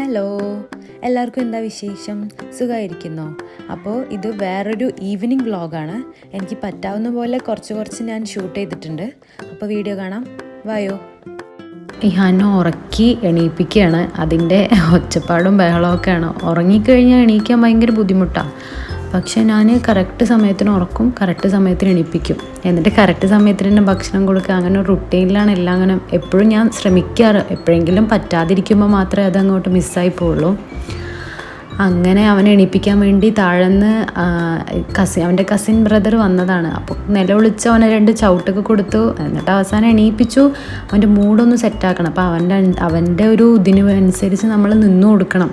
Hello, എല്ലാവർക്കും എന്താ വിശേഷം? സുഖമായിരിക്കുന്നോ? അപ്പോൾ ഇത് വേറൊരു ഈവനിങ് വ്ളോഗാണ്. എനിക്ക് പറ്റാവുന്ന പോലെ കുറച്ച് ഞാൻ ഷൂട്ട് ചെയ്തിട്ടുണ്ട്. അപ്പോൾ വീഡിയോ കാണാം, വായോ. ഇഹാനെ ഉറക്കി എണീപ്പിക്കുകയാണ്. അതിൻ്റെ ഒച്ചപ്പാടും ബഹളമൊക്കെയാണ്. ഉറങ്ങിക്കഴിഞ്ഞാൽ എണീക്കാൻ ഭയങ്കര ബുദ്ധിമുട്ടാണ്. പക്ഷേ ഞാൻ കറക്റ്റ് സമയത്തിന് ഉറക്കും, കറക്റ്റ് സമയത്തിന് എണീപ്പിക്കും. എന്നിട്ട് കറക്റ്റ് സമയത്തിന് തന്നെ ഭക്ഷണം കൊടുക്കുക. അങ്ങനെ ഒരു റുട്ടീനിലാണ് എല്ലാം. അങ്ങനെ എപ്പോഴും ഞാൻ ശ്രമിക്കാറ്. എപ്പോഴെങ്കിലും പറ്റാതിരിക്കുമ്പോൾ മാത്രമേ അതങ്ങോട്ട് മിസ്സായി പോവുള്ളൂ. അങ്ങനെ അവനെ എണീപ്പിക്കാൻ വേണ്ടി താഴെന്ന് അവൻ്റെ കസിൻ ബ്രദർ വന്നതാണ്. അപ്പോൾ നിലവിളിച്ച് അവനെ 2 ചവിട്ടൊക്കെ കൊടുത്തു. എന്നിട്ട് അവസാനം എണീപ്പിച്ചു. അവൻ്റെ മൂഡൊന്ന് സെറ്റാക്കണം. അപ്പോൾ അവൻ്റെ ഒരു ഇതിന് അനുസരിച്ച് നമ്മൾ നിന്നു കൊടുക്കണം.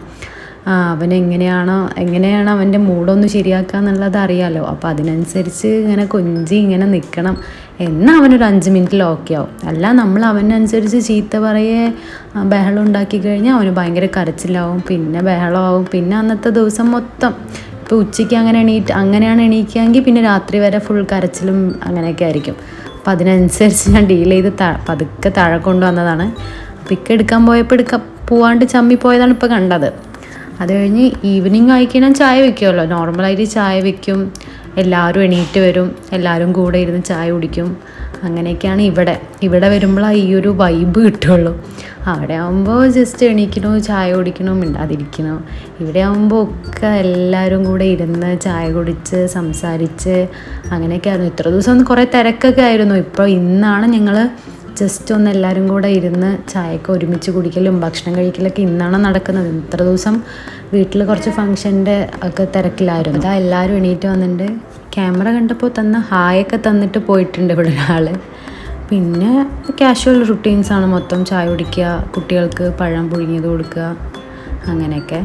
അവനെങ്ങനെയാണ് അവൻ്റെ മൂഡൊന്ന് ശരിയാക്കുക എന്നുള്ളത് അറിയാമല്ലോ. അപ്പോൾ അതിനനുസരിച്ച് ഇങ്ങനെ കൊഞ്ചി ഇങ്ങനെ നിൽക്കണം. എന്നാൽ അവനൊരു 5 മിനിറ്റിൽ ഓക്കെ ആവും. അല്ല നമ്മൾ അവനനുസരിച്ച് ചീത്ത പറയേ ബഹളം ഉണ്ടാക്കി കഴിഞ്ഞാൽ അവന് ഭയങ്കര കരച്ചിലാവും, പിന്നെ ബഹളമാവും. പിന്നെ അന്നത്തെ ദിവസം മൊത്തം ഇപ്പോൾ ഉച്ചയ്ക്ക് അങ്ങനെയാണ് എണീക്കുകയെങ്കിൽ പിന്നെ രാത്രി വരെ ഫുൾ കരച്ചിലും അങ്ങനെയൊക്കെ ആയിരിക്കും. അപ്പോൾ അതിനനുസരിച്ച് ഞാൻ ഡീൽ ചെയ്ത് പതുക്കെ താഴെ കൊണ്ടുവന്നതാണ്. പിക്ക് എടുക്കാൻ പോയപ്പോൾ പോവാണ്ട് ചമ്മിപ്പോയതാണ് ഇപ്പോൾ കണ്ടത്. അത് കഴിഞ്ഞ് ഈവനിങ് ആയിക്കഴിഞ്ഞാൽ ചായ വെക്കുമല്ലോ. നോർമലായിട്ട് ചായ വെക്കും, എല്ലാവരും എണീറ്റ് വരും, എല്ലാവരും കൂടെ ഇരുന്ന് ചായ കുടിക്കും. അങ്ങനെയൊക്കെയാണ് ഇവിടെ വരുമ്പോഴാണ് ഈ ഒരു വൈബ് കിട്ടുള്ളൂ. അവിടെ ആകുമ്പോൾ ജസ്റ്റ് എണീക്കണോ, ചായ കുടിക്കണോ, മിണ്ടാതിരിക്കണോ. ഇവിടെ ആകുമ്പോൾ ഒക്കെ എല്ലാവരും കൂടെ ഇരുന്ന് ചായ കുടിച്ച് സംസാരിച്ച് അങ്ങനെയൊക്കെ ആയിരുന്നു. ഇത്ര ദിവസം കുറേ തിരക്കൊക്കെ ആയിരുന്നു. ഇപ്പോൾ ഇന്നാണ് ഞങ്ങൾ ജസ്റ്റ് ഒന്ന് എല്ലാവരും കൂടെ ഇരുന്ന് ചായയൊക്കെ ഒരുമിച്ച് കുടിക്കലും ഭക്ഷണം കഴിക്കലൊക്കെ ഇന്നാണ് നടക്കുന്നത്. ഇത്ര ദിവസം വീട്ടിൽ കുറച്ച് ഫങ്ഷൻ്റെ ഒക്കെ തിരക്കിലായിരുന്നു. അതാ എല്ലാവരും എണീറ്റ് വന്നിട്ടുണ്ട്. ക്യാമറ കണ്ടപ്പോൾ ഹായൊക്കെ തന്നിട്ട് പോയിട്ടുണ്ട് ഇവിടെ ഒരാൾ. പിന്നെ കാഷ്വൽ റുട്ടീൻസാണ് മൊത്തം. ചായ കുടിക്കുക, കുട്ടികൾക്ക് പഴം പുഴുങ്ങിയത് കൊടുക്കുക, അങ്ങനെയൊക്കെ.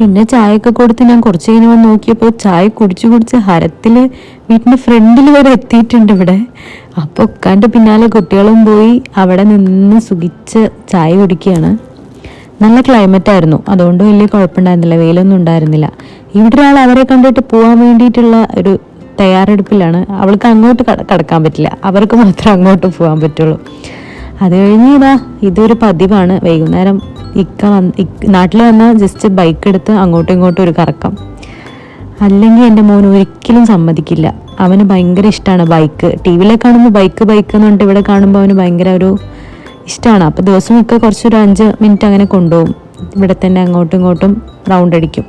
പിന്നെ ചായയൊക്കെ കൊടുത്ത് ഞാൻ കുറച്ച് കഴിഞ്ഞ് നോക്കിയപ്പോൾ ചായ കുടിച്ച് ഹരത്തിൽ വീട്ടിൻ്റെ ഫ്രണ്ടിൽ വരെ എത്തിയിട്ടുണ്ട് ഇവിടെ. അപ്പോൾ ഉക്കാൻ്റെ പിന്നാലെ കുട്ടികളും പോയി അവിടെ നിന്ന് സുഖിച്ച് ചായ കുടിക്കുകയാണ്. നല്ല ക്ലൈമറ്റായിരുന്നു, അതുകൊണ്ട് വലിയ കുഴപ്പമുണ്ടായിരുന്നില്ല, വെയിലൊന്നും ഉണ്ടായിരുന്നില്ല. ഇവിടെ ഒരാൾ അവരെ കണ്ടിട്ട് പോകാൻ വേണ്ടിയിട്ടുള്ള ഒരു തയ്യാറെടുപ്പിലാണ്. അവൾക്ക് അങ്ങോട്ട് കടക്കാൻ പറ്റില്ല, അവർക്ക് മാത്രമേ അങ്ങോട്ട് പോകാൻ പറ്റുള്ളൂ. അത് കഴിഞ്ഞ് ഇതൊരു പതിവാണ്. വൈകുന്നേരം നാട്ടിൽ വന്നാൽ ജസ്റ്റ് ബൈക്ക് എടുത്ത് അങ്ങോട്ടും ഇങ്ങോട്ടും ഒരു കറക്കം. അല്ലെങ്കിൽ എൻ്റെ മോൻ ഒരിക്കലും സമ്മതിക്കില്ല. അവന് ഭയങ്കര ഇഷ്ടമാണ് ബൈക്ക്. ടി വിയിലെ കാണുമ്പോൾ ബൈക്ക് എന്ന് പറഞ്ഞിട്ട് ഇവിടെ കാണുമ്പോൾ അവന് ഭയങ്കര ഒരു ഇഷ്ടമാണ്. അപ്പോൾ ദിവസമൊക്കെ കുറച്ചൊരു 5 മിനിറ്റ് അങ്ങനെ കൊണ്ടുപോകും. ഇവിടെ തന്നെ അങ്ങോട്ടും ഇങ്ങോട്ടും റൗണ്ട് അടിക്കും.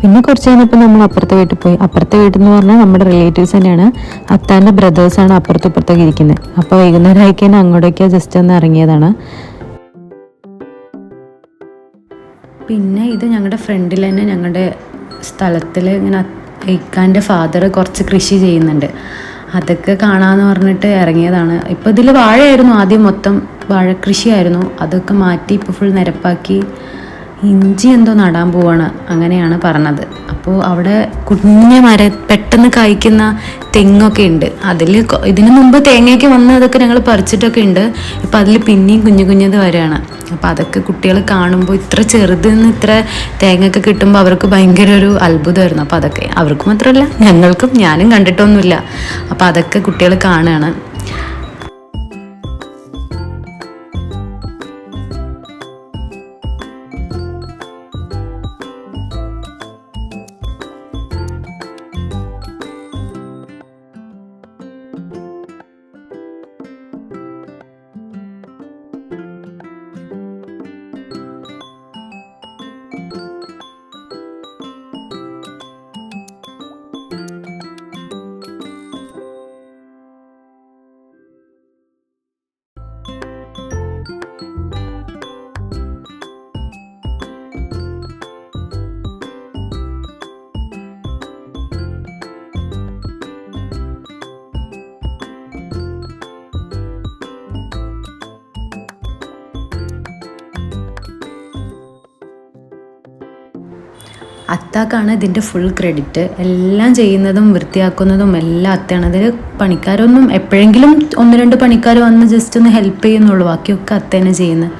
പിന്നെ കുറച്ച് കഴിഞ്ഞപ്പോൾ നമ്മൾ അപ്പുറത്തെ വീട്ടിൽ പോയി. അപ്പുറത്തെ വീട്ടിൽ എന്ന് പറഞ്ഞാൽ നമ്മുടെ റിലേറ്റീവ്സ് തന്നെയാണ്. അത്താൻ്റെ ബ്രദേഴ്സാണ് അപ്പുറത്തും ഇപ്പുറത്തൊക്കെ ഇരിക്കുന്നത്. അപ്പോൾ വൈകുന്നേരം ആയിക്കഴിഞ്ഞാൽ അങ്ങോട്ടേക്ക് ജസ്റ്റ് ഒന്ന് ഇറങ്ങിയതാണ്. പിന്നെ ഇത് ഞങ്ങളുടെ ഫ്രണ്ടിൽ തന്നെ ഞങ്ങളുടെ സ്ഥലത്തിൽ ഇങ്ങനെ ഇക്കാൻ്റെ ഫാദർ കുറച്ച് കൃഷി ചെയ്യുന്നുണ്ട്. അതൊക്കെ കാണാമെന്ന് പറഞ്ഞിട്ട് ഇറങ്ങിയതാണ്. ഇപ്പോൾ ഇതിൽ വാഴയായിരുന്നു ആദ്യം, മൊത്തം വാഴ കൃഷിയായിരുന്നു. അതൊക്കെ മാറ്റി ഇപ്പോൾ ഫുൾ നിരപ്പാക്കി ഇഞ്ചി എന്തോ നടാൻ പോവാണ്, അങ്ങനെയാണ് പറഞ്ഞത്. അപ്പോൾ അവിടെ കുഞ്ഞ പെട്ടെന്ന് കായ്ക്കുന്ന തെങ്ങൊക്കെ ഉണ്ട്. അതിൽ ഇതിനു മുമ്പ് തേങ്ങയൊക്കെ വന്ന് അതൊക്കെ ഞങ്ങൾ പറിച്ചിട്ടൊക്കെ ഉണ്ട്. ഇപ്പം അതിൽ പിന്നെയും കുഞ്ഞത് വരികയാണ്. അപ്പോൾ അതൊക്കെ കുട്ടികൾ കാണുമ്പോൾ ഇത്ര ചെറുതിൽ നിന്ന് ഇത്ര തേങ്ങയൊക്കെ കിട്ടുമ്പോൾ അവർക്ക് ഭയങ്കര ഒരു അത്ഭുതമായിരുന്നു. അപ്പോൾ അതൊക്കെ അവർക്ക് മാത്രമല്ല ഞങ്ങൾക്കും, ഞാനും കണ്ടിട്ടൊന്നുമില്ല. അപ്പോൾ അതൊക്കെ കുട്ടികൾ കാണുകയാണ്. അത്താക്കാണ് ഇതിൻ്റെ ഫുൾ ക്രെഡിറ്റ്. എല്ലാം ചെയ്യുന്നതും വൃത്തിയാക്കുന്നതും എല്ലാം അത്തയാണ്. അതിൽ പണിക്കാരൊന്നും എപ്പോഴെങ്കിലും 1-2 പണിക്കാർ വന്ന് ജസ്റ്റ് ഒന്ന് ഹെൽപ്പ് ചെയ്യുന്നുള്ളൂ, ബാക്കിയൊക്കെ അത്ത തന്നെ ചെയ്യുന്നത്.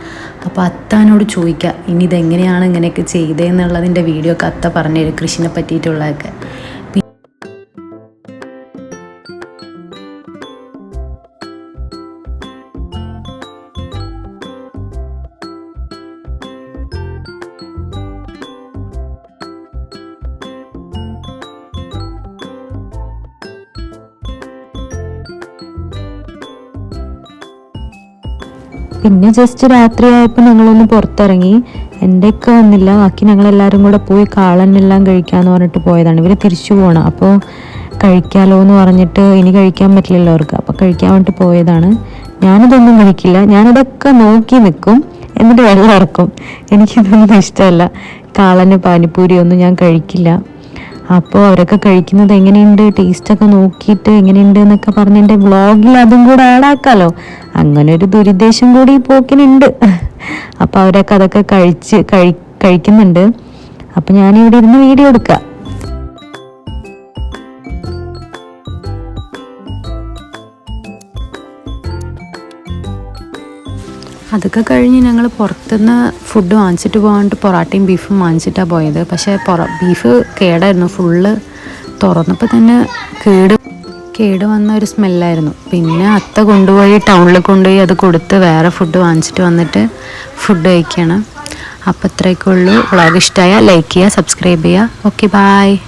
അപ്പോൾ അത്താനോട് ചോദിക്കുക ഇനി ഇതെങ്ങനെയാണ് ഇങ്ങനെയൊക്കെ ചെയ്തതെന്നുള്ളതിൻ്റെ വീഡിയോ ഒക്കെ അത്ത പറഞ്ഞുതരും, കൃഷിനെ പറ്റിയിട്ടുള്ളതൊക്കെ. പിന്നെ ജസ്റ്റ് രാത്രിയായപ്പോൾ ഞങ്ങളൊന്ന് പുറത്തിറങ്ങി. എൻ്റെയൊക്കെ വന്നില്ല, ബാക്കി ഞങ്ങളെല്ലാവരും കൂടെ പോയി കാളനെല്ലാം കഴിക്കാമെന്ന് പറഞ്ഞിട്ട് പോയതാണ്. ഇവർ തിരിച്ചു പോകണം, അപ്പോൾ കഴിക്കാമല്ലോ എന്ന് പറഞ്ഞിട്ട് ഇനി കഴിക്കാൻ പറ്റില്ലല്ലോ അവർക്ക്, അപ്പോൾ കഴിക്കാൻ വേണ്ടിയിട്ട് പോയതാണ്. ഞാനിതൊന്നും കഴിക്കില്ല, ഞാനിതൊക്കെ നോക്കി നിൽക്കും എന്നിട്ട് വെള്ളം ഇറക്കും. എനിക്കിതൊന്നും ഇഷ്ടമല്ല, കാളന് പാനിപ്പൂരി ഒന്നും ഞാൻ കഴിക്കില്ല. അപ്പോൾ അവരൊക്കെ കഴിക്കുന്നത് എങ്ങനെയുണ്ട്, ടേസ്റ്റൊക്കെ നോക്കിയിട്ട് എങ്ങനെയുണ്ട് എന്നൊക്കെ പറഞ്ഞ് എൻ്റെ വ്ളോഗിൽ അതും കൂടെ ആഡാക്കാമല്ലോ, അങ്ങനെ ഒരു ദുരുദ്ദേശം കൂടി ഈ പോക്കിനുണ്ട്. അപ്പോൾ അവരൊക്കെ അതൊക്കെ കഴിക്കുന്നുണ്ട്. അപ്പോൾ ഞാനിവിടെ ഇരുന്ന് വീഡിയോ എടുക്കാം. അതൊക്കെ കഴിഞ്ഞ് ഞങ്ങൾ പുറത്തുനിന്ന് ഫുഡ് വാങ്ങിച്ചിട്ട് പോകാണ്ട് പൊറാട്ടയും ബീഫും വാങ്ങിച്ചിട്ടാണ് പോയത്. പക്ഷേ ബീഫ് കേടായിരുന്നു, ഫുള്ള് തുറന്നപ്പോൾ തന്നെ കേട് വന്ന ഒരു സ്മെല്ലായിരുന്നു. പിന്നെ അത്ത കൊണ്ടുപോയി ടൗണിൽ കൊണ്ടുപോയി അത് കൊടുത്ത് വേറെ ഫുഡ് വാങ്ങിച്ചിട്ട് വന്നിട്ട് ഫുഡ് കഴിക്കണം. അപ്പോൾ ഇത്രയൊക്കെ ഉള്ളൂ. വ്ളോഗ് ഇഷ്ടമായാൽ ലൈക്ക് ചെയ്യുക, സബ്സ്ക്രൈബ് ചെയ്യുക. Okay, bye.